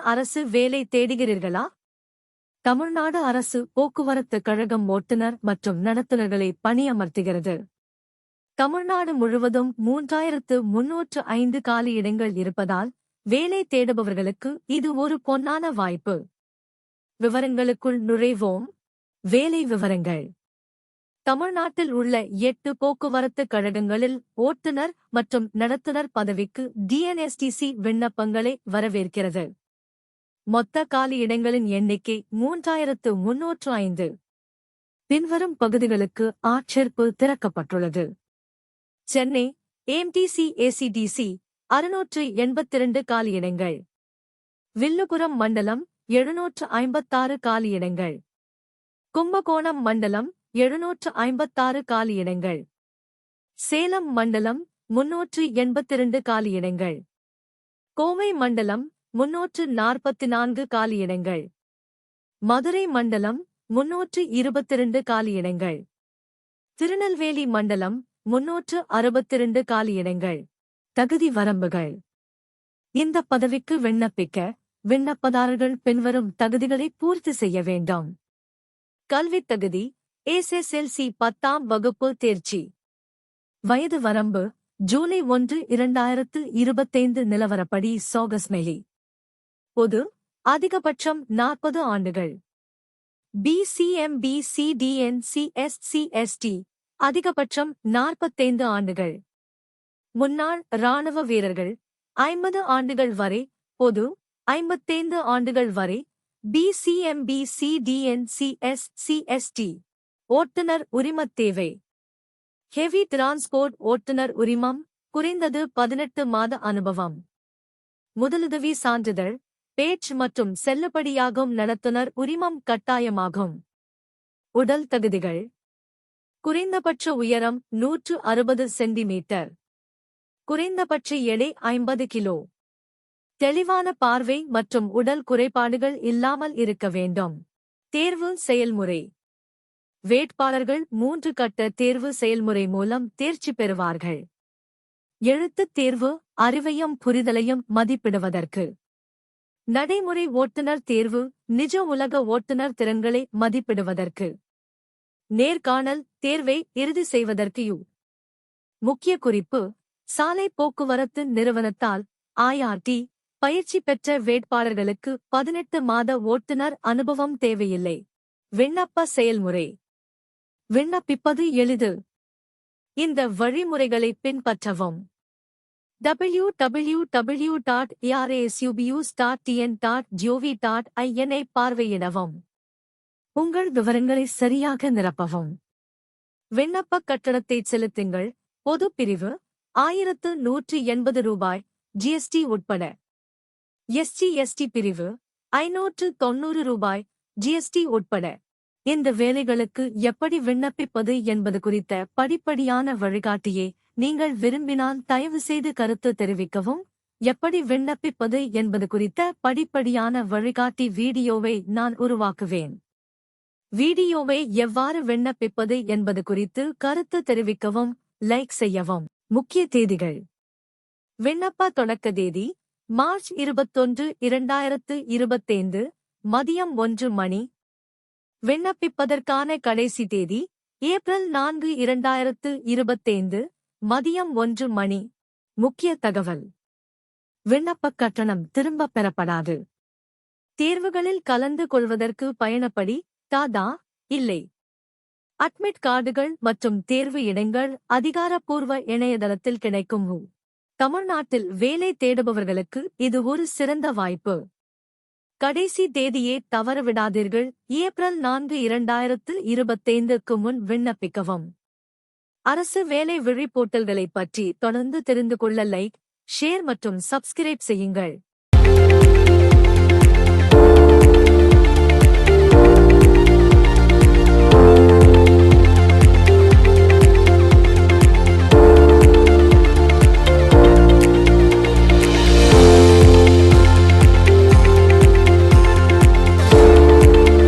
அரசு வேலை தேடுகிறீர்களா? தமிழ்நாடு அரசு போக்குவரத்து கழகம் ஓட்டுநர் மற்றும் நடத்துனர்களை பணியமர்த்துகிறது. தமிழ்நாடு முழுவதும் 3305 காலியிடங்கள் இருப்பதால் வேலை தேடுபவர்களுக்கு இது ஒரு பொன்னான வாய்ப்பு. விவரங்களுக்குள் நுழைவோம். வேலை விவரங்கள். தமிழ்நாட்டில் உள்ள 8 போக்குவரத்து கழகங்களில் ஓட்டுநர் மற்றும் நடத்துனர் பதவிக்கு டிஎன்எஸ்டிசி விண்ணப்பங்களை வரவேற்கிறது. மொத்த காலியிடங்களின் எண்ணிக்கை 3305. பின்வரும் பகுதிகளுக்கு ஆட்சேர்ப்பு திறக்கப்பட்டுள்ளது. சென்னை ஏஎம்டிசி ஏசிடிசி 682 காலியிடங்கள். வில்லுபுரம் மண்டலம் 756 காலியிடங்கள். கும்பகோணம் மண்டலம் 756 காலியிடங்கள். சேலம் மண்டலம் 382 காலியிடங்கள். கோவை மண்டலம் 344 காலியிடங்கள். மதுரை மண்டலம் 322 காலியிடங்கள். திருநெல்வேலி மண்டலம் 362 காலியிடங்கள். தகுதி வரம்புகள். இந்த பதவிக்கு விண்ணப்பிக்க விண்ணப்பதாரர்கள் பின்வரும் தகுதிகளை பூர்த்தி செய்ய வேண்டும். கல்வித் தகுதி எஸ்எஸ்எல்சி 10ஆம் வகுப்பு தேர்ச்சி. வயது வரம்பு ஜூலை 1, 2025 நிலவரப்படி சோகஸ்மெலி. பொது அதிகபட்சம் 40 ஆண்டுகள். பிசிஎம்பிசிடிஎன்சிஎஸ்சிஎஸ்டி அதிகபட்சம் 45 ஆண்டுகள். முன்னாள் இராணுவ வீரர்கள் 50 ஆண்டுகள் வரை. பொது 55 ஆண்டுகள் வரை. பிசிஎம்பிசிடிஎன்சிஎஸ்சிஎஸ்டி ஓட்டுநர் உரிமத் தேவை. ஹெவி டிரான்ஸ்போர்ட் ஓட்டுநர் உரிமம். குறைந்தது 18 மாத அனுபவம். முதலுதவி சான்றிதழ், பேச்சு மற்றும் செல்லுபடியாகும் நடத்துனர் உரிமம் கட்டாயமாகும். உடல் தகுதிகள். குறைந்தபட்ச உயரம் 160 சென்டிமீட்டர். குறைந்தபட்ச எடை 50 கிலோ. தெளிவான பார்வை மற்றும் உடல் குறைபாடுகள் இல்லாமல் இருக்க வேண்டும். தேர்வு செயல்முறை. வேட்பாளர்கள் 3 கட்ட தேர்வு செயல்முறை மூலம் தேர்ச்சி பெறுவார்கள். எழுத்துத் தேர்வு அறிவையும் புரிதலையும் மதிப்பிடுவதற்கு. நடைமுறை ஓட்டுநர் தேர்வு நிஜ உலக ஓட்டுநர் திறன்களை மதிப்பிடுவதற்கு. நேர்காணல் தேர்வை இறுதி செய்வதற்கு முக்கிய குறிப்பு. சாலை போக்குவரத்து நிறுவனத்தால் IRT பயிற்சி பெற்ற வேட்பாளர்களுக்கு 18 மாத ஓட்டுநர் அனுபவம் தேவையில்லை. விண்ணப்ப செயல்முறை. விண்ணப்பிப்பது எளிது. இந்த வழிமுறைகளை பின்பற்றவும். www.rasubus.tn.gov.in ஐ பார்வையிடவும். உங்கள் விவரங்களை சரியாக நிரப்பவும். விண்ணப்ப கட்டணத்தை செலுத்துங்கள். பொது பிரிவு 1180 ரூபாய் ஜிஎஸ்டி உட்பட. SC/ST பிரிவு 590 ரூபாய் ஜிஎஸ்டி உட்பட. இந்த வேலைகளுக்கு எப்படி விண்ணப்பிப்பது என்பது குறித்த படிப்படியான வழிகாட்டியை நீங்கள் விரும்பினால் தயவுசெய்து கருத்து தெரிவிக்கவும். எப்படி விண்ணப்பிப்பது என்பது குறித்த படிப்படியான வழிகாட்டி வீடியோவை நான் உருவாக்குவேன். வீடியோவை எவ்வாறு விண்ணப்பிப்பது என்பது குறித்து கருத்து தெரிவிக்கவும், லைக் செய்யவும். முக்கிய தேதிகள். விண்ணப்ப தொடக்க தேதி மார்ச் 21, 2025 மதியம் 1 மணி. விண்ணப்பிப்பதற்கான கடைசி தேதி ஏப்ரல் 4, 2025 மதியம் 1 மணி. முக்கிய தகவல். விண்ணப்ப கட்டணம் திரும்பப் பெறப்படாது. தேர்வுகளில் கலந்து கொள்வதற்கு பயணப்படி தாதா இல்லை. அட்மிட் கார்டுகள் மற்றும் தேர்வு இடங்கள் அதிகாரப்பூர்வ இணையதளத்தில் கிடைக்கும். தமிழ்நாட்டில் வேலை தேடுபவர்களுக்கு இது ஒரு சிறந்த வாய்ப்பு. கடைசி தேதியை தவறவிடாதீர்கள். ஏப்ரல் 4, 2025க்கு முன் விண்ணப்பிக்கவும். அரசு வேலை வழிபோர்ட்டல்களைப் பற்றி தொடர்ந்து தெரிந்து கொள்ள லைக், ஷேர் மற்றும் சப்ஸ்கிரைப் செய்யுங்கள்.